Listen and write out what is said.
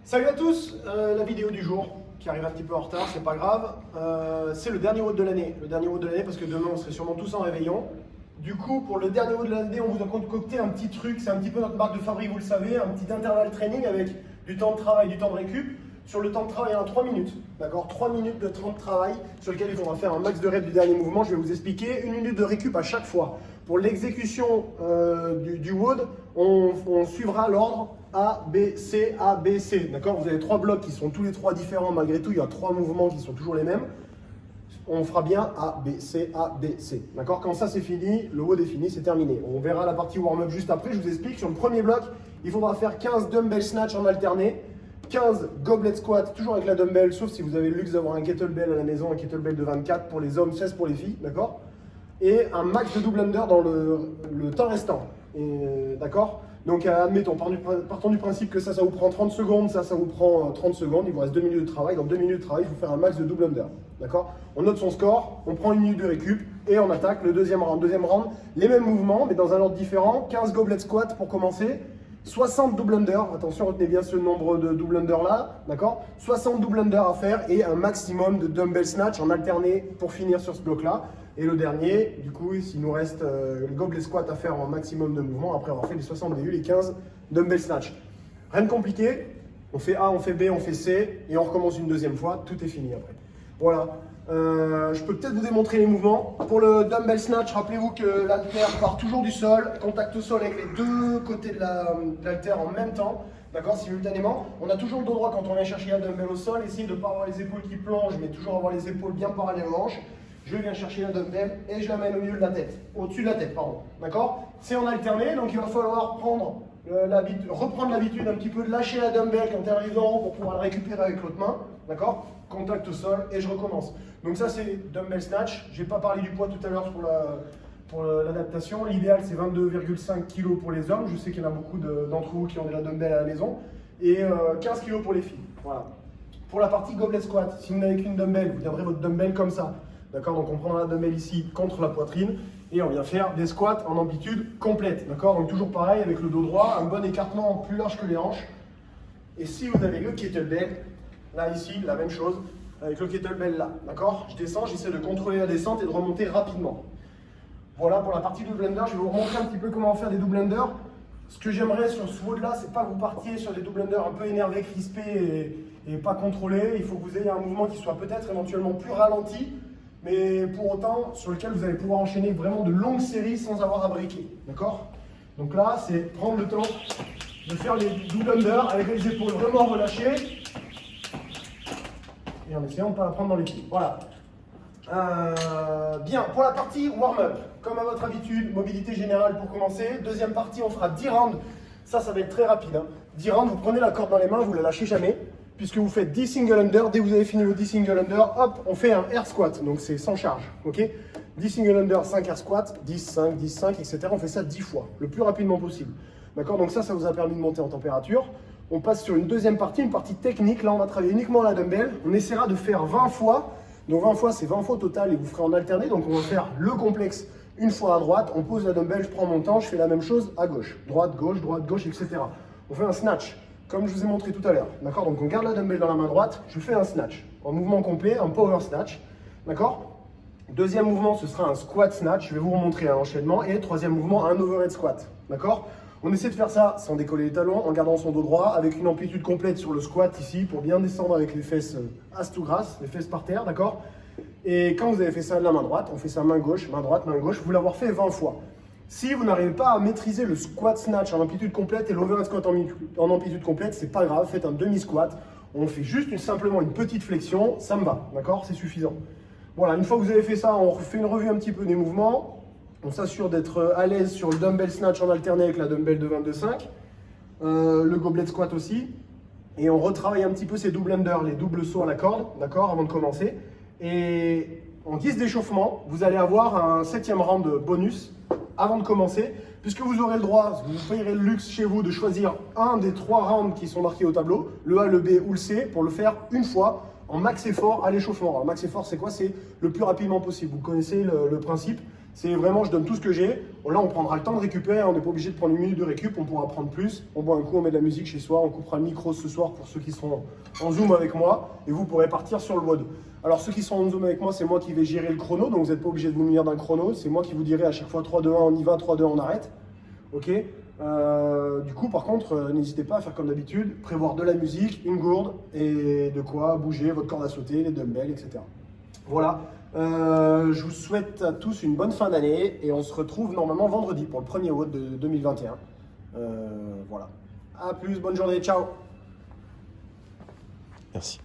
Salut à tous, la vidéo du jour qui arrive un petit peu en retard, c'est pas grave. C'est le dernier WOD de l'année. Le dernier WOD de l'année parce que demain on serait sûrement tous en réveillon. Du coup, pour le dernier WOD de l'année, on vous a concocté un petit truc, c'est un petit peu notre marque de fabrique, vous le savez, un petit intervalle training avec du temps de travail, du temps de récup. Sur le temps de travail, il y a 3 minutes, d'accord, 3 minutes de temps de travail sur lequel il faudra faire un max de reps du dernier mouvement. Je vais vous expliquer, 1 minute de récup à chaque fois. Pour l'exécution du WOD, on suivra l'ordre A, B, C, A, B, C. D'accord? Vous avez 3 blocs qui sont tous les 3 différents. Malgré tout, il y a 3 mouvements qui sont toujours les mêmes. On fera bien A, B, C, A, B, C. D'accord? Quand ça c'est fini, le WOD est fini, c'est terminé. On verra la partie warm-up juste après. Je vous explique. Sur le premier bloc, il faudra faire 15 dumbbell snatch en alterné. 15 goblet squat, toujours avec la dumbbell, sauf si vous avez le luxe d'avoir un kettlebell à la maison, un kettlebell de 24 pour les hommes, 16 pour les filles, d'accord? Et un max de double under dans le temps restant, d'accord? Donc admettons, partons du principe que ça vous prend 30 secondes, ça vous prend 30 secondes, il vous reste 2 minutes de travail, dans 2 minutes de travail, il faut faire un max de double under, d'accord? On note son score, on prend 1 minute de récup et on attaque le deuxième round. Deuxième round, les mêmes mouvements, mais dans un ordre différent, 15 goblet squat pour commencer, 60 double under, attention, retenez bien ce nombre de double under là, d'accord? 60 double under à faire et un maximum de dumbbell snatch en alterné pour finir sur ce bloc là. Et le dernier, du coup, s'il nous reste le goblet squat à faire en maximum de mouvements, après avoir fait les 60 DU, les 15 dumbbell snatch. Rien de compliqué, on fait A, on fait B, on fait C, et on recommence une deuxième fois, tout est fini après. Voilà, je peux peut-être vous démontrer les mouvements. Pour le dumbbell snatch, rappelez-vous que l'haltère part toujours du sol, contact au sol avec les deux côtés de l'haltère en même temps, d'accord, simultanément. On a toujours le dos droit quand on vient chercher un dumbbell au sol, essayez de ne pas avoir les épaules qui plongent, mais toujours avoir les épaules bien parallèles aux hanches. Je viens chercher la dumbbell et je l'amène au milieu de la tête, au-dessus de la tête, pardon. D'accord? C'est en alterné, donc il va falloir reprendre l'habitude un petit peu de lâcher la dumbbell quand elle arrive en haut pour pouvoir la récupérer avec l'autre main. D'accord? Contact au sol et je recommence. Donc ça c'est dumbbell snatch. Je n'ai pas parlé du poids tout à l'heure pour l'adaptation. L'idéal c'est 22,5 kg pour les hommes. Je sais qu'il y en a beaucoup d'entre vous qui ont de la dumbbell à la maison. Et 15 kg pour les filles. Voilà. Pour la partie goblet squat, si vous n'avez qu'une dumbbell, vous viendrez votre dumbbell comme ça. D'accord, donc on prendra la dumbbell ici contre la poitrine et on vient faire des squats en amplitude complète. D'accord, donc toujours pareil avec le dos droit, un bon écartement plus large que les hanches. Et si vous avez le kettlebell, là ici, la même chose, avec le kettlebell là. D'accord, je descends, j'essaie de contrôler la descente et de remonter rapidement. Voilà pour la partie double under, je vais vous montrer un petit peu comment faire des double under. Ce que j'aimerais sur ce WOD là, c'est pas que vous partiez sur des double under un peu énervés, crispés et pas contrôlés. Il faut que vous ayez un mouvement qui soit peut-être éventuellement plus ralenti, mais pour autant, sur lequel vous allez pouvoir enchaîner vraiment de longues séries sans avoir à briquer. D'accord? Donc là, c'est prendre le temps de faire les double under avec les épaules vraiment relâchées et en essayant de ne pas la prendre dans les pieds. Voilà. Bien, pour la partie warm-up, comme à votre habitude, mobilité générale pour commencer. Deuxième partie, on fera 10 rounds. Ça va être très rapide. 10 rounds, vous prenez la corde dans les mains, vous ne la lâchez jamais. Puisque vous faites 10 single under, dès que vous avez fini vos 10 single under, hop, on fait un air squat, donc c'est sans charge, ok? 10 single under, 5 air squat, 10, 5, 10, 5, etc. On fait ça 10 fois, le plus rapidement possible. D'accord? Donc ça vous a permis de monter en température. On passe sur une deuxième partie, une partie technique. Là, on va travailler uniquement la dumbbell. On essaiera de faire 20 fois. Donc 20 fois, c'est 20 fois au total et vous ferez en alterné. Donc on va faire le complexe une fois à droite. On pose la dumbbell, je prends mon temps, je fais la même chose à gauche. Droite, gauche, etc. On fait un snatch. Comme je vous ai montré tout à l'heure, d'accord? Donc on garde la dumbbell dans la main droite, je fais un snatch, en mouvement complet, un power snatch, d'accord? Deuxième mouvement, ce sera un squat snatch, je vais vous remontrer un enchaînement, et troisième mouvement, un overhead squat, d'accord? On essaie de faire ça sans décoller les talons, en gardant son dos droit, avec une amplitude complète sur le squat ici, pour bien descendre avec les fesses as to grass, les fesses par terre, d'accord? Et quand vous avez fait ça de la main droite, on fait ça main gauche, main droite, main gauche, vous l'avoir fait 20 fois. Si vous n'arrivez pas à maîtriser le squat snatch en amplitude complète et l'overhead squat en amplitude complète, c'est pas grave, faites un demi-squat. On fait juste simplement une petite flexion, ça me va, d'accord? C'est suffisant. Voilà, une fois que vous avez fait ça, on fait une revue un petit peu des mouvements. On s'assure d'être à l'aise sur le dumbbell snatch en alterné avec la dumbbell de 22,5. Le goblet squat aussi. Et on retravaille un petit peu ces double under, les doubles sauts à la corde, d'accord, avant de commencer. Et en guise d'échauffement, vous allez avoir un 7e round bonus avant de commencer, puisque vous aurez le droit, vous payerez le luxe chez vous de choisir un des 3 rounds qui sont marqués au tableau, le A, le B ou le C, pour le faire une fois en max effort à l'échauffement. Alors max effort, c'est quoi? C'est le plus rapidement possible. Vous connaissez le principe, C'est vraiment, je donne tout ce que j'ai. Bon, là, on prendra le temps de récupérer, on n'est pas obligé de prendre une minute de récup, on pourra prendre plus. On boit un coup, on met de la musique chez soi, on coupera le micro ce soir pour ceux qui seront en Zoom avec moi, et vous pourrez partir sur le WOD. Alors, ceux qui sont en Zoom avec moi, c'est moi qui vais gérer le chrono, donc vous n'êtes pas obligé de vous munir d'un chrono. C'est moi qui vous dirai à chaque fois 3, 2, 1, on y va, 3, 2, 1, on arrête. Ok. Du coup, par contre, n'hésitez pas à faire comme d'habitude, prévoir de la musique, une gourde et de quoi bouger votre corde à sauter, les dumbbells, etc. Voilà. Je vous souhaite à tous une bonne fin d'année et on se retrouve normalement vendredi pour le premier WOD de 2021. Voilà. À plus, bonne journée, ciao. Merci.